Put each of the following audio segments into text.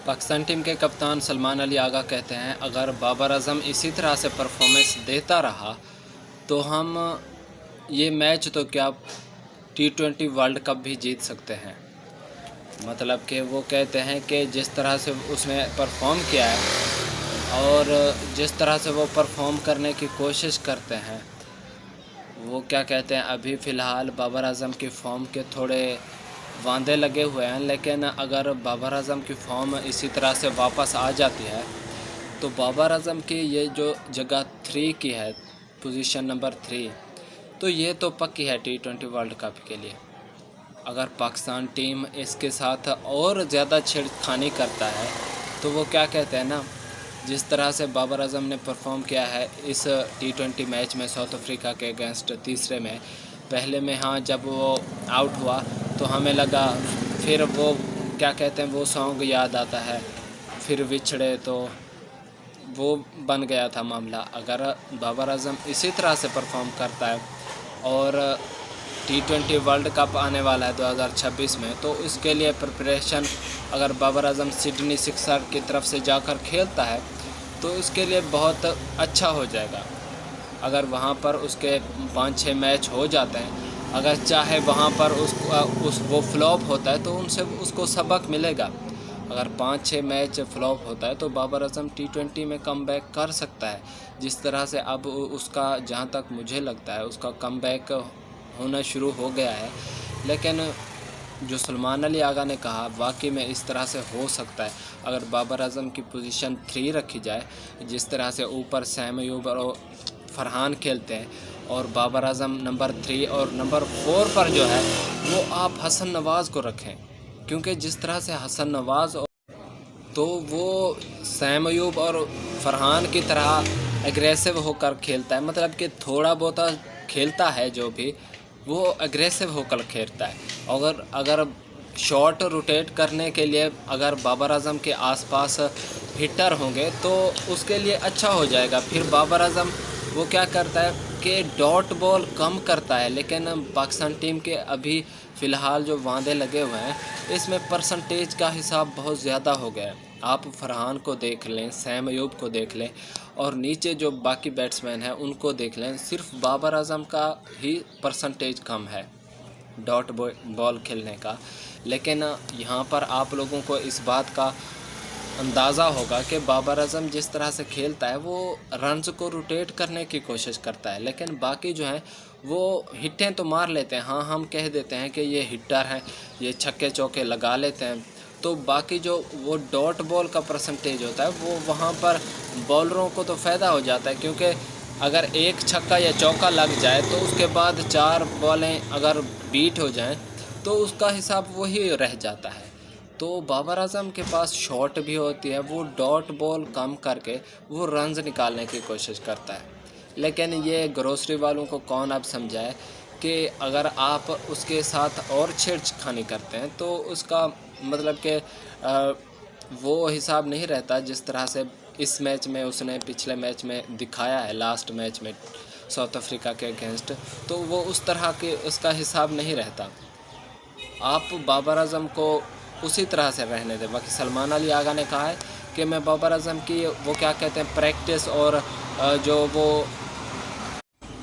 Pakistan team के कप्तान सलमान अली आगा कहते हैं, अगर बाबर आजम इसी तरह से परफॉर्मेंस देता रहा तो हम ये मैच तो क्या T20 वर्ल्ड कप भी जीत सकते हैं। मतलब कि वो कहते हैं कि जिस तरह से उसने परफॉर्म किया है और जिस तरह से वो परफॉर्म करने की कोशिश करते हैं, वो क्या कहते हैं, अभी फ़िलहाल बाबर आजम की फॉर्म के थोड़े वांदे लगे हुए हैं, लेकिन अगर बाबर आजम की फॉर्म इसी तरह से वापस आ जाती है तो बाबर आजम की ये जो जगह 3 की है, पोजीशन नंबर 3, तो ये तो पक्की है T20 वर्ल्ड कप के लिए। अगर पाकिस्तान टीम इसके साथ और ज़्यादा छेड़खानी करता है तो वो क्या कहते हैं ना, जिस तरह से बाबर आजम ने परफॉर्म किया है इस T20 मैच में साउथ अफ्रीका के अगेंस्ट तीसरे में, पहले में हाँ जब वो आउट हुआ तो हमें लगा, फिर वो क्या कहते हैं, वो सॉन्ग याद आता है, फिर विछड़े, तो वो बन गया था मामला। अगर बाबर आजम इसी तरह से परफॉर्म करता है और T20 वर्ल्ड कप आने वाला है 2026 में, तो इसके लिए प्रिपरेशन अगर बाबर आजम सिडनी सिक्सर की तरफ से जाकर खेलता है तो इसके लिए बहुत अच्छा हो जाएगा। अगर वहाँ पर उसके 5-6 मैच हो जाते हैं, अगर चाहे वहाँ पर वो फ्लॉप होता है तो उनसे उसको सबक मिलेगा। अगर 5-6 मैच फ्लॉप होता है तो बाबर आजम T20 में कमबैक कर सकता है। जिस तरह से अब उसका, जहाँ तक मुझे लगता है, उसका कमबैक होना शुरू हो गया है। लेकिन जो सलमान अली आगा ने कहा, वाकई में इस तरह से हो सकता है। अगर बाबर आजम की पोजीशन 3 रखी जाए, जिस तरह से ऊपर सैम अयूब और फरहान खेलते हैं, और बाबर आजम नंबर 3 और नंबर 4 पर जो है वो आप हसन नवाज़ को रखें, क्योंकि जिस तरह से हसन नवाज़ तो वो सैम अयूब और फरहान की तरह एग्रेसिव होकर खेलता है, मतलब कि थोड़ा बहुत खेलता है जो भी, वो एग्रेसिव होकर खेलता है। अगर शॉट रोटेट करने के लिए अगर बाबर आजम के आसपास हिटर होंगे तो उसके लिए अच्छा हो जाएगा। फिर बाबर आजम वो क्या करता है कि डॉट बॉल कम करता है, लेकिन पाकिस्तान टीम के अभी फ़िलहाल जो वांदे लगे हुए हैं इसमें परसेंटेज का हिसाब बहुत ज़्यादा हो गया है। आप फरहान को देख लें, सैम अयूब को देख लें और नीचे जो बाकी बैट्समैन हैं उनको देख लें, सिर्फ बाबर आजम का ही परसेंटेज कम है डॉट बॉल खेलने का। लेकिन यहाँ पर आप लोगों को इस बात का अंदाज़ा होगा कि बाबर आजम जिस तरह से खेलता है वो रन्स को रोटेट करने की कोशिश करता है, लेकिन बाकी जो हैं वो हिट्टें तो मार लेते हैं। हाँ, हम कह देते हैं कि ये हिटर हैं, ये छक्के चौके लगा लेते हैं, तो बाकी जो वो डॉट बॉल का परसेंटेज होता है वो वहाँ पर बॉलरों को तो फ़ायदा हो जाता है, क्योंकि अगर एक छक्का या चौका लग जाए तो उसके बाद 4 बॉलें अगर बीट हो जाएं तो उसका हिसाब वही रह जाता है। तो बाबर आजम के पास शॉट भी होती है, वो डॉट बॉल कम करके वो रन्स निकालने की कोशिश करता है। लेकिन ये ग्रोसरी वालों को कौन अब समझाए कि अगर आप उसके साथ और छेड़खानी करते हैं तो उसका मतलब कि वो हिसाब नहीं रहता जिस तरह से इस मैच में उसने पिछले मैच में दिखाया है, लास्ट मैच में साउथ अफ्रीका के अगेंस्ट, तो वो उस तरह के उसका हिसाब नहीं रहता। आप बाबर आजम को उसी तरह से रहने दें। बाकी सलमान अली आगा ने कहा है कि मैं बाबर आजम की वो क्या कहते हैं प्रैक्टिस और जो वो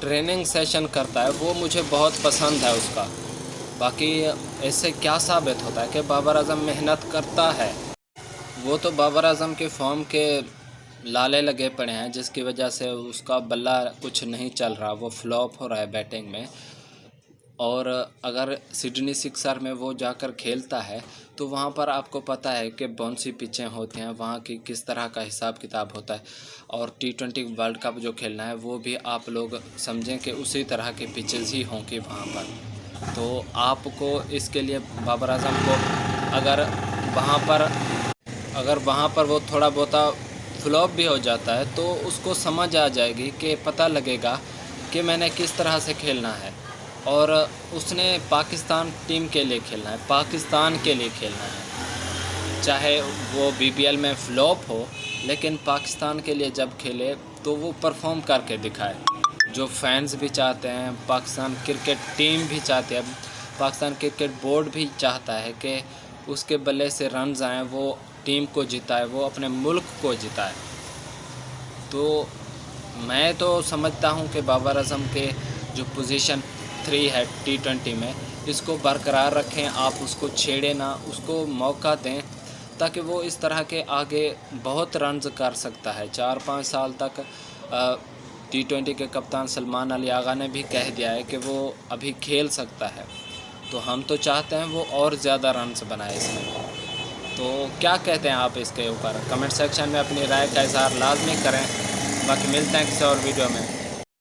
ट्रेनिंग सेशन करता है वो मुझे बहुत पसंद है उसका। बाकी इससे क्या साबित होता है कि बाबर आजम मेहनत करता है। वो तो बाबर आजम के फॉर्म के लाले लगे पड़े हैं, जिसकी वजह से उसका बल्ला कुछ नहीं चल रहा, वो फ्लॉप हो रहा है बैटिंग में। और अगर सिडनी सिक्सर में वो जाकर खेलता है तो वहाँ पर आपको पता है कि बाउंसी पिचें होती हैं, वहाँ की किस तरह का हिसाब किताब होता है। और T20 वर्ल्ड कप जो खेलना है वो भी आप लोग समझें कि उसी तरह के पिचेस ही होंगी वहाँ पर। तो आपको इसके लिए बाबर आजम को अगर वहाँ पर वो थोड़ा बहुत फ्लॉप भी हो जाता है तो उसको समझ आ जाएगी कि पता लगेगा कि मैंने किस तरह से खेलना है। और उसने पाकिस्तान टीम के लिए खेलना है, पाकिस्तान के लिए खेलना है, चाहे वो BBL में फ्लॉप हो, लेकिन पाकिस्तान के लिए जब खेले तो वो परफॉर्म करके दिखाए। जो फैंस भी चाहते हैं, पाकिस्तान क्रिकेट टीम भी चाहते हैं, पाकिस्तान क्रिकेट बोर्ड भी चाहता है कि उसके बल्ले से रन्स आएँ, वो टीम को जिताए, वो अपने मुल्क को जिताए। तो मैं तो समझता हूँ कि बाबर आज़म के जो पोजीशन 3 है T20 में, इसको बरकरार रखें, आप उसको छेड़े ना, उसको मौका दें ताकि वो इस तरह के आगे बहुत रन्स कर सकता है। 4-5 साल तक T20 के कप्तान सलमान अली आगा ने भी कह दिया है कि वो अभी खेल सकता है, तो हम तो चाहते हैं वो और ज़्यादा रन्स बनाए इसमें। तो क्या कहते हैं आप इसके ऊपर? कमेंट सेक्शन में अपनी राय का इज़हार लाजमी करें। बाकी मिलते हैं किसी और वीडियो में।